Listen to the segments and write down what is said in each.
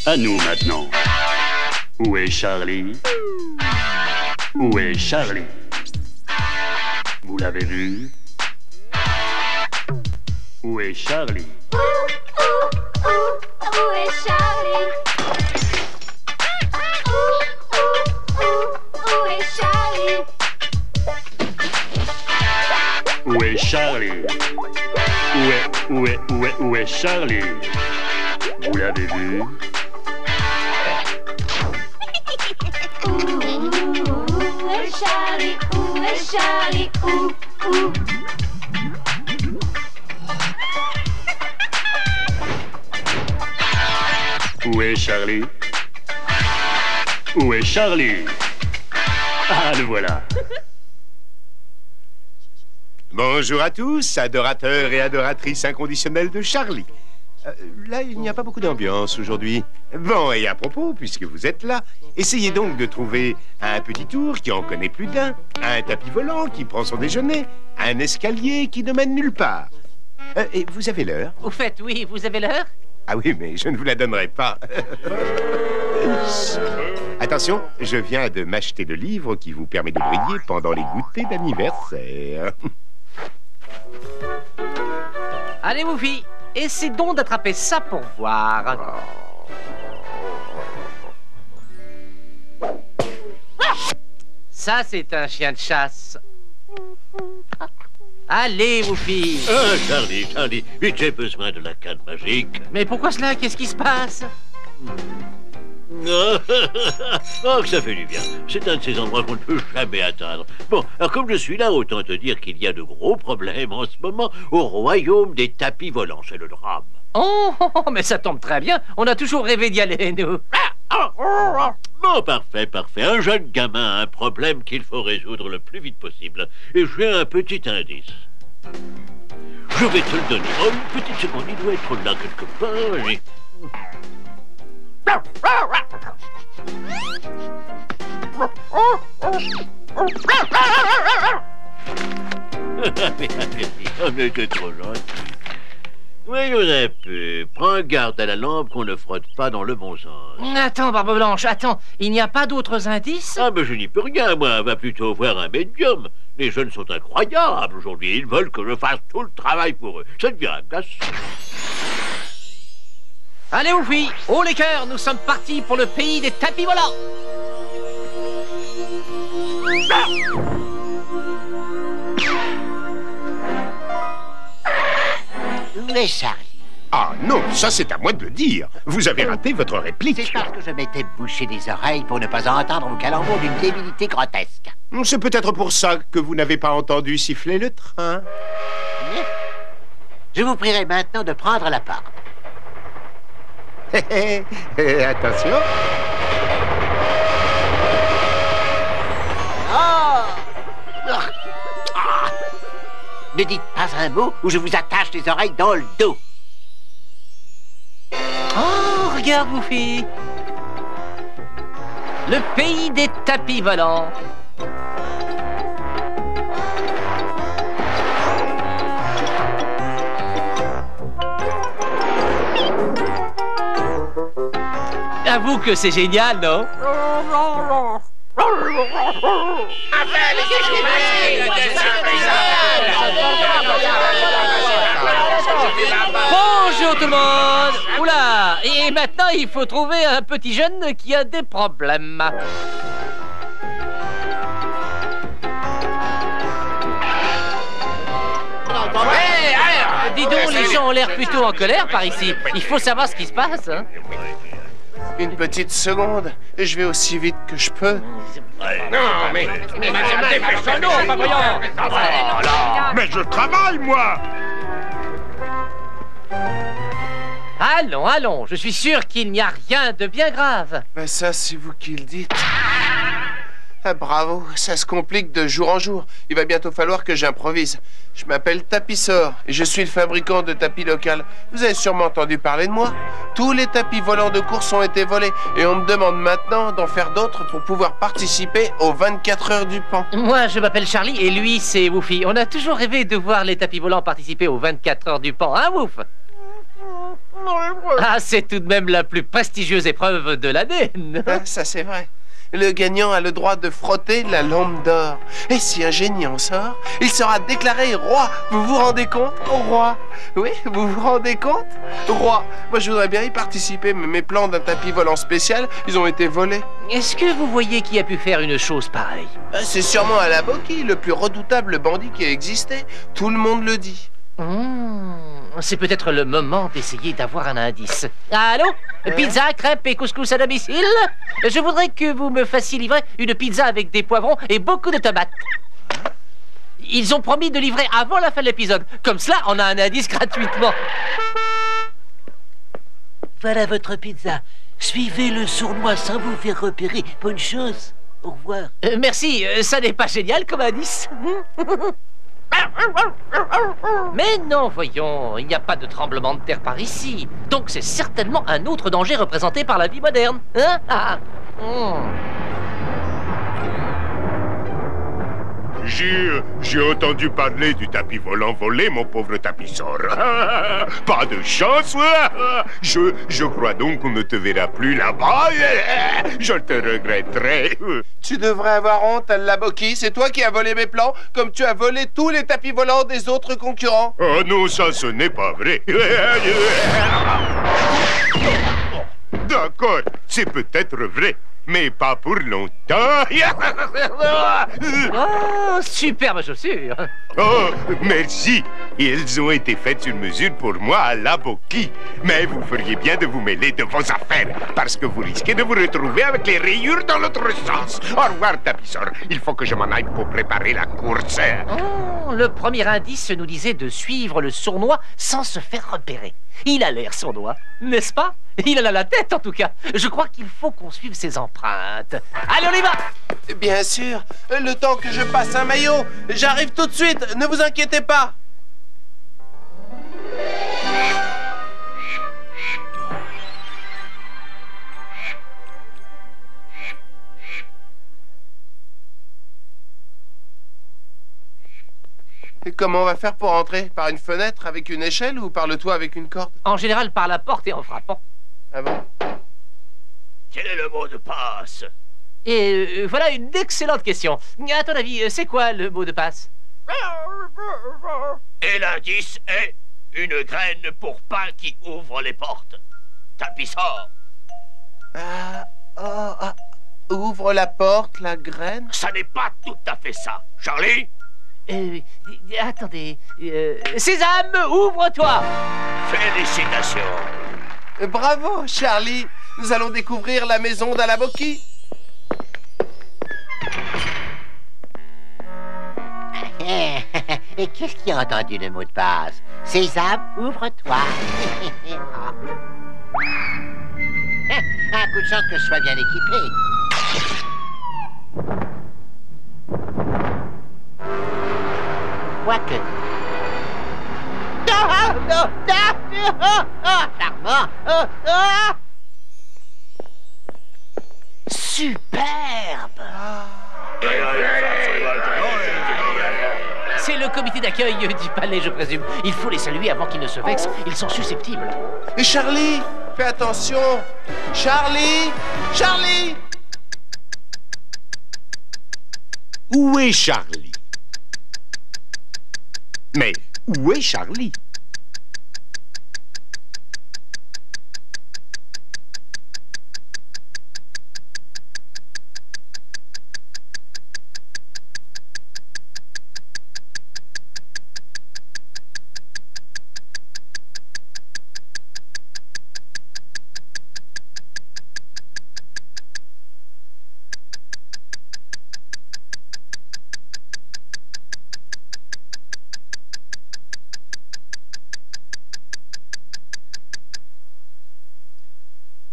À nous maintenant. Où est Charlie? Où est Charlie? Vous l'avez vu? Où est Charlie? Où est Charlie? Où est Charlie? Où est Charlie? Où est Charlie? Vous l'avez vu? Où est Charlie? Où est Charlie? Où? Où est Charlie? Où est Charlie? Ah, le voilà. Bonjour à tous, adorateurs et adoratrices inconditionnelles de Charlie. Là, il n'y a pas beaucoup d'ambiance aujourd'hui. Bon, et à propos, puisque vous êtes là, essayez donc de trouver un petit tour qui en connaît plus d'un, un tapis volant qui prend son déjeuner, un escalier qui ne mène nulle part. Et vous avez l'heure? Au fait, oui, vous avez l'heure? Ah oui, mais je ne vous la donnerai pas. Attention, je viens de m'acheter le livre qui vous permet de briller pendant les goûters d'anniversaire. Allez, Woofy, essaie donc d'attraper ça pour voir. Ça, c'est un chien de chasse. Allez, Woofy. Ah, Charlie, vite, j'ai besoin de la canne magique. Mais pourquoi cela? Qu'est-ce qui se passe? Oh, que ça fait du bien. C'est un de ces endroits qu'on ne peut jamais atteindre. Bon, alors comme je suis là, autant te dire qu'il y a de gros problèmes en ce moment au royaume des tapis volants. C'est le drame. Oh, mais ça tombe très bien. On a toujours rêvé d'y aller, nous. Bon, parfait. Un jeune gamin a un problème qu'il faut résoudre le plus vite possible. Et j'ai un petit indice. Je vais te le donner. Oh, une petite seconde, il doit être là quelque part. Et... Mais t'es trop gentil. Oui, Giuseppe, prends garde à la lampe qu'on ne frotte pas dans le bon sens. Attends, Barbe Blanche, attends. Il n'y a pas d'autres indices? Ah, mais je n'y peux rien, moi. Va plutôt voir un médium. Les jeunes sont incroyables aujourd'hui. Ils veulent que je fasse tout le travail pour eux. Ça devient agaçant. Allez, Woofy, haut les cœurs, nous sommes partis pour le pays des tapis volants. Où est Charlie? Ah non, ça c'est à moi de le dire. Vous avez raté votre réplique. C'est parce que je m'étais bouché les oreilles pour ne pas entendre vos calembours d'une débilité grotesque. C'est peut-être pour ça que vous n'avez pas entendu siffler le train. Je vous prierai maintenant de prendre la porte. Attention. Oh! Ne dites pas un mot ou je vous attache les oreilles dans le dos. Oh, regarde, Woofy. Le pays des tapis volants. Avoue que c'est génial, non? Bonjour tout le monde. Oula. Et maintenant, il faut trouver un petit jeune qui a des problèmes. Dis donc, les gens ont l'air plutôt en colère par ici. Il faut savoir ce qui se passe, hein. Une petite seconde, et je vais aussi vite que je peux. Non, mais dépêchons-nous, pas voyons. Mais je travaille, moi. Allons, je suis sûr qu'il n'y a rien de bien grave. Ben ça, c'est vous qui le dites. Ah, bravo, ça se complique de jour en jour. Il va bientôt falloir que j'improvise. Je m'appelle Tapissor et je suis le fabricant de tapis local. Vous avez sûrement entendu parler de moi. Tous les tapis volants de course ont été volés et on me demande maintenant d'en faire d'autres pour pouvoir participer aux 24 heures du Pan. Moi, je m'appelle Charlie et lui, c'est Woofy. On a toujours rêvé de voir les tapis volants participer aux 24 heures du Pan, hein, Woof? Ah, c'est tout de même la plus prestigieuse épreuve de l'année, non? Ah, ça c'est vrai. Le gagnant a le droit de frotter la lampe d'or. Et si un génie en sort, il sera déclaré roi. Vous vous rendez compte? Roi. Oui, vous vous rendez compte? Roi. Moi, je voudrais bien y participer, mais mes plans d'un tapis volant spécial, ils ont été volés. Est-ce que vous voyez qui a pu faire une chose pareille? C'est sûrement Alaboki, le plus redoutable bandit qui a existé. Tout le monde le dit. C'est peut-être le moment d'essayer d'avoir un indice. Allô? Pizza, crêpes et couscous à domicile? Je voudrais que vous me fassiez livrer une pizza avec des poivrons et beaucoup de tomates. Ils ont promis de livrer avant la fin de l'épisode. Comme cela, on a un indice gratuitement. Voilà votre pizza. Suivez le sournois sans vous faire repérer. Bonne chance. Au revoir. Merci, ça n'est pas génial comme indice. Mais non, voyons, il n'y a pas de tremblement de terre par ici. Donc c'est certainement un autre danger représenté par la vie moderne. Hein? J'ai entendu parler du tapis volant volé, mon pauvre tapisseur. Pas de chance. Je crois donc qu'on ne te verra plus là-bas. Je te regretterai. Tu devrais avoir honte, Alaboki. C'est toi qui as volé mes plans, comme tu as volé tous les tapis volants des autres concurrents. Oh non, ça, ce n'est pas vrai. D'accord, c'est peut-être vrai. Mais pas pour longtemps. Oh, superbe chaussure. Oh, merci. Ils ont été faites sur mesure pour moi à Alaboki. Mais vous feriez bien de vous mêler de vos affaires, parce que vous risquez de vous retrouver avec les rayures dans l'autre sens. Au revoir, tapisseur. Il faut que je m'en aille pour préparer la course. Oh, le premier indice nous disait de suivre le sournois sans se faire repérer. Il a l'air sournois, n'est-ce pas? Il en a la tête, en tout cas. Je crois qu'il faut qu'on suive ses empreintes. Allez, on y va! Bien sûr. Le temps que je passe un maillot. J'arrive tout de suite. Ne vous inquiétez pas. Et comment on va faire pour entrer? Par une fenêtre avec une échelle ou par le toit avec une corde? En général, par la porte et en frappant. Ah bon? Quel est le mot de passe? Et voilà une excellente question. À ton avis, c'est quoi le mot de passe? Et l'indice est une graine pour pain qui ouvre les portes. Tapisseur. Ouvre la porte, la graine? Ça n'est pas tout à fait ça. Charlie? Attendez. Sésame, ouvre-toi! Félicitations. Bravo, Charlie. Nous allons découvrir la maison d'Alaboki. Et qu'est-ce qui a entendu le mot de passe? Sésame, ouvre-toi. Un coup de chance que je sois bien équipé. Quoique. Charmant. Superbe! C'est le comité d'accueil du palais, je présume. Il faut les saluer avant qu'ils ne se vexent. Ils sont susceptibles. Et Charlie, fais attention. Charlie! Charlie! Où est Charlie? Mais où est Charlie?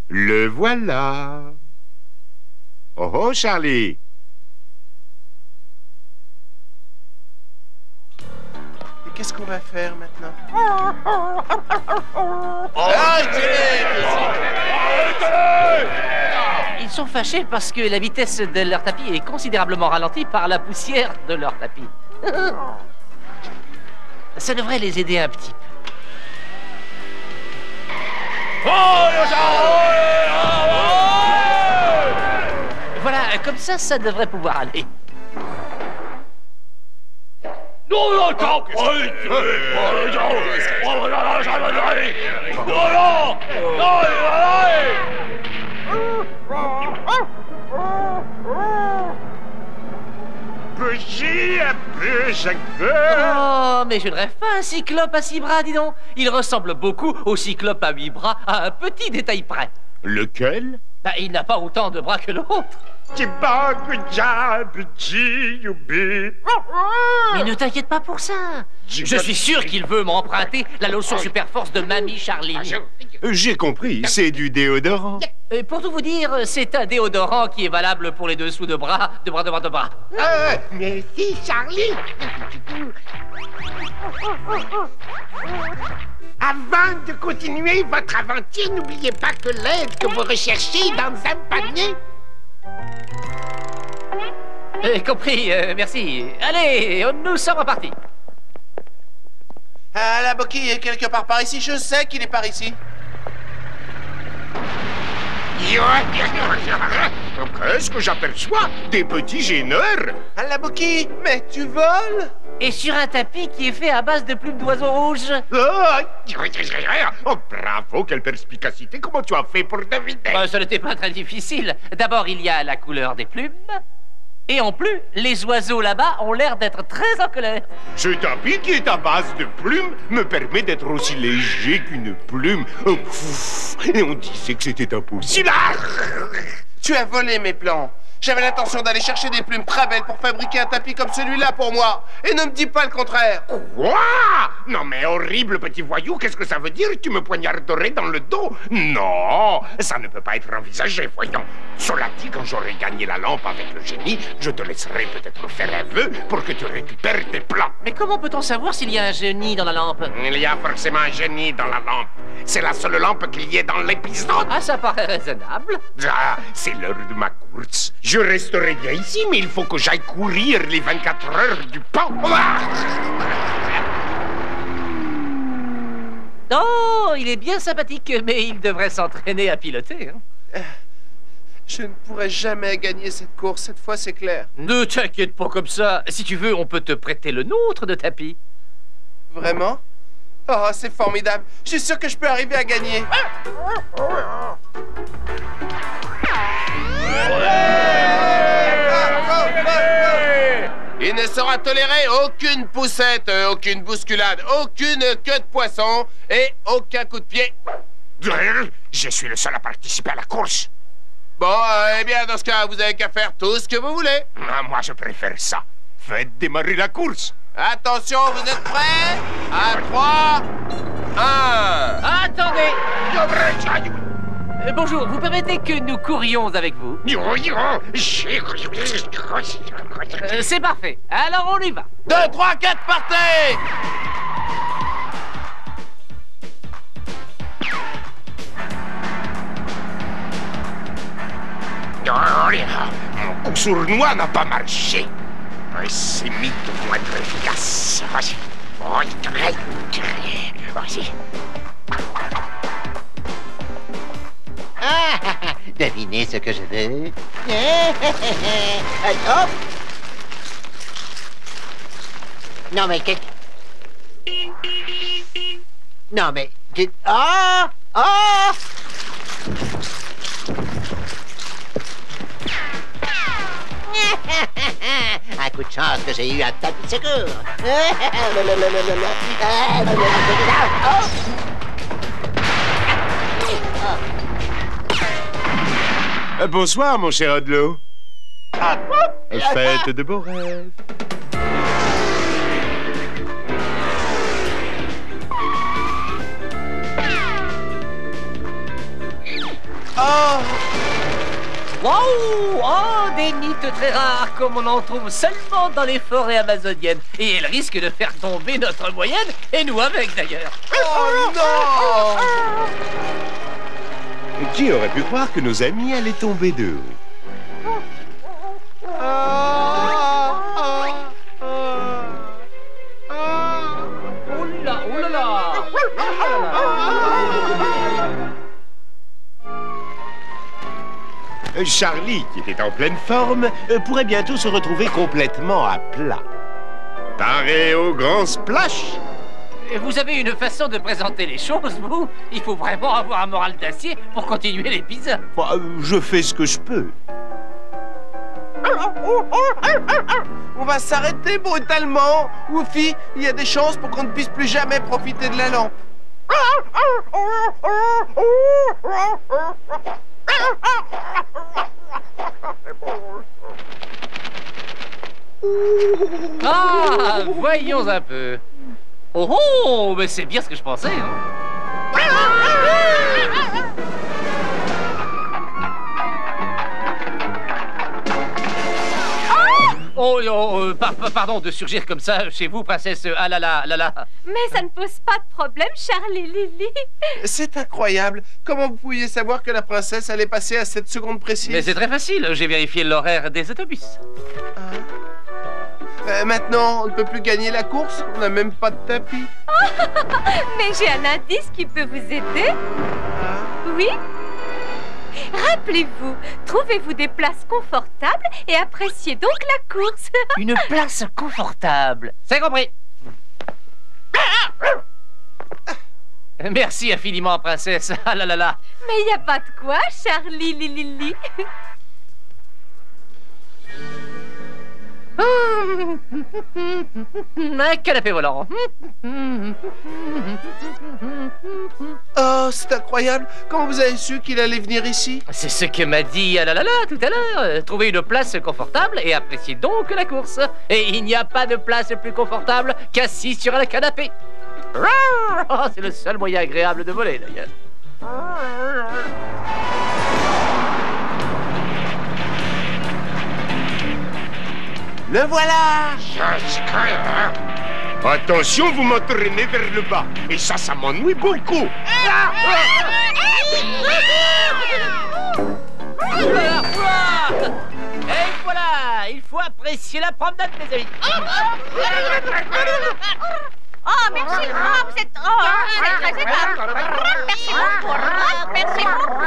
Le voilà. Oh oh, Charlie. Et qu'est-ce qu'on va faire maintenant? Ils sont fâchés parce que la vitesse de leur tapis est considérablement ralentie par la poussière de leur tapis. Ça devrait les aider un petit peu. Voilà, comme ça devrait pouvoir aller. Bougie un peu, chaque peu. Oh, mais je ne rêve pas, un cyclope à 6 bras, dis donc. Il ressemble beaucoup au cyclope à 8 bras, à un petit détail près. Lequel? Bah, il n'a pas autant de bras que l'autre. Mais ne t'inquiète pas pour ça. Je suis sûr qu'il veut m'emprunter la lotion super force de Mamie Charlie. J'ai compris, c'est du déodorant. Pour tout vous dire, c'est un déodorant qui est valable pour les dessous de bras, de bras. Merci, Charlie. Avant de continuer votre aventure, n'oubliez pas que l'aide que vous recherchez est dans un panier. Compris, merci. Allez, nous sommes repartis. Ah, la Boki est quelque part par ici. Je sais qu'il est par ici. Qu'est-ce que j'aperçois? Des petits gêneurs. Ah, la Boki, mais tu voles? Et sur un tapis qui est fait à base de plumes d'oiseaux rouges. Oh, bravo, quelle perspicacité. Comment tu as fait pour deviner? Ça n'était pas très difficile. D'abord, il y a la couleur des plumes. Et en plus, les oiseaux là-bas ont l'air d'être très en colère. Ce tapis qui est à base de plumes me permet d'être aussi léger qu'une plume. Oh, pff, et on disait que c'était impossible. Tu as volé mes plans. J'avais l'intention d'aller chercher des plumes très belles pour fabriquer un tapis comme celui-là pour moi. Et ne me dis pas le contraire. Quoi? Non mais horrible petit voyou, qu'est-ce que ça veut dire? Tu me poignarderais dans le dos? Non, ça ne peut pas être envisagé, voyons. Cela dit, quand j'aurai gagné la lampe avec le génie, je te laisserai peut-être faire un vœu pour que tu récupères tes plans. Mais comment peut-on savoir s'il y a un génie dans la lampe? Il y a forcément un génie dans la lampe. C'est la seule lampe qu'il y ait dans l'épisode. Ah, ça paraît raisonnable. Ah, c'est l'heure de ma course. Je resterai bien ici, mais il faut que j'aille courir les 24 heures du pan. Oh, il est bien sympathique, mais il devrait s'entraîner à piloter. Hein. Je ne pourrai jamais gagner cette course, cette fois c'est clair. Ne t'inquiète pas comme ça. Si tu veux, on peut te prêter le nôtre de tapis. Vraiment? Oh, c'est formidable. Je suis sûr que je peux arriver à gagner. Il ne sera toléré aucune poussette, aucune bousculade, aucune queue de poisson et aucun coup de pied. Je suis le seul à participer à la course. Bon, eh bien, dans ce cas, vous avez qu'à faire tout ce que vous voulez. Ah, moi, je préfère ça. Faites démarrer la course. Attention, vous êtes prêts? À 3, 1... Attendez! Bonjour, vous permettez que nous courions avec vous? C'est parfait. Alors on y va. 2, 3, 4, partez! Mon coup sournois n'a pas marché. Ces mythes vont être efficaces. Vas-y. Vas-y. Devinez ce que je veux. Hop. Non mais qu'est... Non mais... Ah! Ah! Un coup de chance que j'ai eu un tapis de secours. Bonsoir, mon cher Odlo. Faites de beaux rêves. Oh! Wow! Oh, des mythes très rares comme on en trouve seulement dans les forêts amazoniennes. Et elles risquent de faire tomber notre moyenne, et nous avec d'ailleurs. Oh non! Qui aurait pu croire que nos amis allaient tomber de haut? Oh là, oh là là! Charlie, qui était en pleine forme, pourrait bientôt se retrouver complètement à plat. Paré au grand splash. Vous avez une façon de présenter les choses, vous. Il faut vraiment avoir un moral d'acier pour continuer les pizzas. Je fais ce que je peux. On va s'arrêter brutalement. Woofy, il y a des chances pour qu'on ne puisse plus jamais profiter de la lampe. Ah, voyons un peu. Oh, oh, mais c'est bien ce que je pensais, hein. Oh, pardon de surgir comme ça chez vous, princesse. Ah là là, là là. Mais ça ne pose pas de problème, Charlie Lily. C'est incroyable. Comment vous pouviez savoir que la princesse allait passer à cette seconde précise? Mais c'est très facile, j'ai vérifié l'horaire des autobus. Maintenant, on ne peut plus gagner la course. On n'a même pas de tapis. Mais j'ai un indice qui peut vous aider. Oui? Rappelez-vous, trouvez-vous des places confortables et appréciez donc la course. Une place confortable. C'est compris. Merci infiniment, princesse. Ah là là là. Mais il n'y a pas de quoi, Charlie Lily. Un canapé volant. Oh, c'est incroyable. Comment vous avez su qu'il allait venir ici? C'est ce que m'a dit ah là là là tout à l'heure. Trouvez une place confortable et appréciez donc la course. Et il n'y a pas de place plus confortable qu'assis sur un canapé. Oh, c'est le seul moyen agréable de voler d'ailleurs. Le voilà! Attention, vous m'entraînez vers le bas. Et ça m'ennuie beaucoup. Et voilà, il faut apprécier la promenade, mes amis. Oh, merci. Oh, vous êtes très aimable. Merci beaucoup. Merci beaucoup.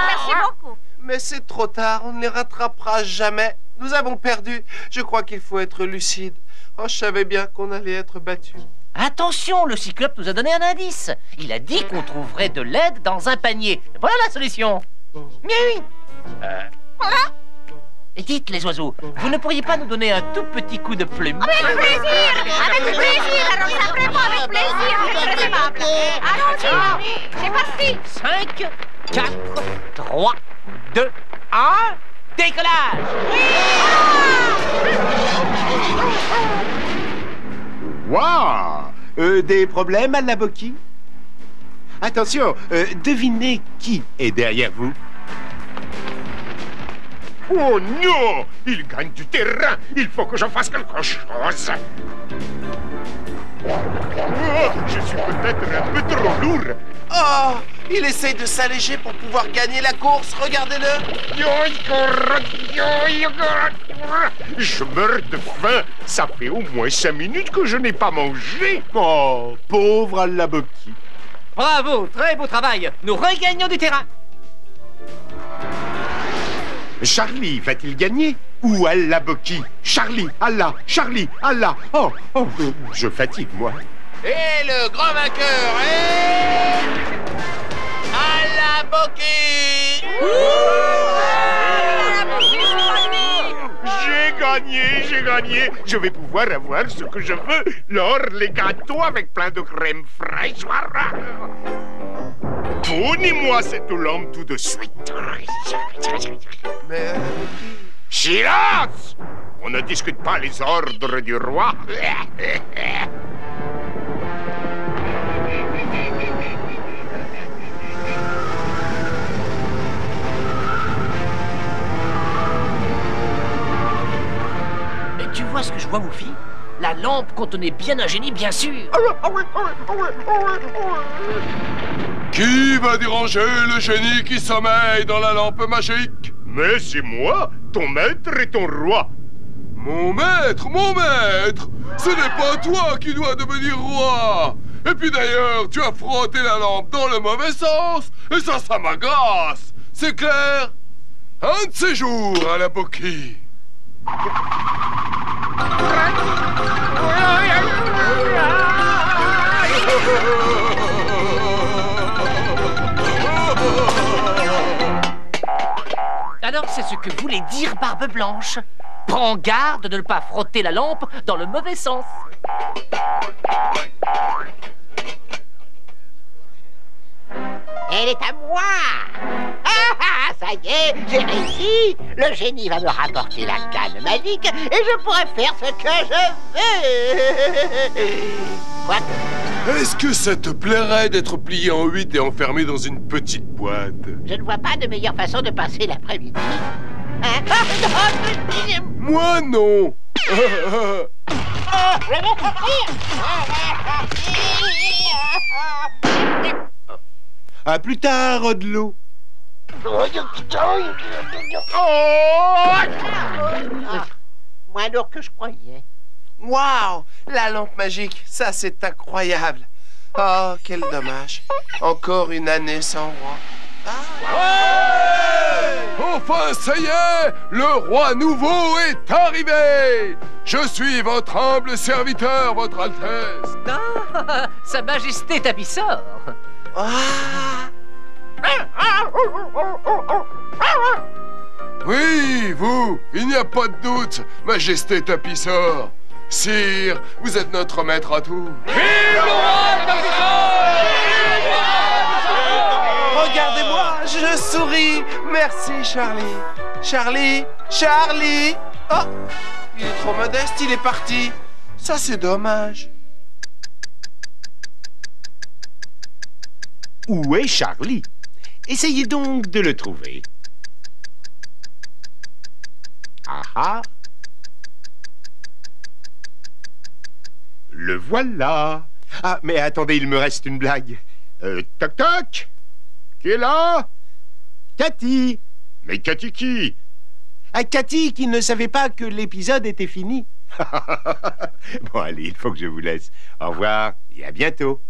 Merci beaucoup. Mais c'est trop tard, on ne les rattrapera jamais. Nous avons perdu. Je crois qu'il faut être lucide. Oh, je savais bien qu'on allait être battus. Attention, le cyclope nous a donné un indice. Il a dit qu'on trouverait de l'aide dans un panier. Voilà la solution. Mais oui. Et dites, les oiseaux, vous ne pourriez pas nous donner un tout petit coup de plume? Avec plaisir, Rosa, vraiment avec plaisir, c'est très aimable. Allons-y, c'est parti. 5, 4, 3, 2, 1, décollage! Waouh! Des problèmes à la Boki? Attention, devinez qui est derrière vous? Oh non! Il gagne du terrain! Il faut que j'en fasse quelque chose! Oh, je suis peut-être un peu trop lourd! Oh! Il essaye de s'alléger pour pouvoir gagner la course, regardez-le! Je meurs de faim! Ça fait au moins 5 minutes que je n'ai pas mangé! Oh, pauvre Allaboki! Bravo, très beau travail! Nous regagnons du terrain! Charlie va-t-il gagner? Ou Allaboki? Charlie, Allah, Charlie, Allah! Oh, je fatigue, moi. Et le grand vainqueur est... Allaboki! J'ai gagné! Je vais pouvoir avoir ce que je veux, l'or, les gâteaux avec plein de crème fraîche. Donnez-moi cette lampe tout de suite. Mais... Silence! On ne discute pas les ordres du roi. Tu vois ce que je vois, Woofy? La lampe contenait bien un génie, bien sûr. Qui va déranger le génie qui sommeille dans la lampe magique? Mais c'est moi, ton maître et ton roi. Mon maître, mon maître! Ce n'est pas toi qui dois devenir roi! Et puis d'ailleurs, tu as frotté la lampe dans le mauvais sens, et ça m'agace! C'est clair? Un de ces jours à la Boki. Alors, c'est ce que voulait dire Barbe Blanche. Prends garde de ne pas frotter la lampe dans le mauvais sens. Elle est à moi. Ah, ça y est, j'ai réussi. Le génie va me rapporter la canne magique et je pourrai faire ce que je veux. Quoi? Est-ce que ça te plairait d'être plié en 8 et enfermé dans une petite boîte? Je ne vois pas de meilleure façon de passer l'après-midi. Hein? Moi, non. À plus tard, Odelot. Moins lourd que je croyais. Waouh! La lampe magique, ça c'est incroyable. Oh, quel dommage. Encore une année sans roi. Enfin, ça y est, le roi nouveau est arrivé. Je suis votre humble serviteur, votre Altesse. Ah, Sa Majesté Tapissor. Oui, vous, il n'y a pas de doute, Majesté Tapissor. Sire, vous êtes notre maître à tout. Regardez-moi, je souris. Merci, Charlie. Charlie, Charlie. Oh, il est trop modeste, il est parti. Ça, c'est dommage. Où est Charlie? Essayez donc de le trouver. Ah ah. Le voilà. Ah, mais attendez, il me reste une blague. Toc toc. Qui est là? Cathy. Mais Cathy qui? Ah, Cathy qui ne savait pas que l'épisode était fini. Bon, allez, il faut que je vous laisse. Au revoir et à bientôt.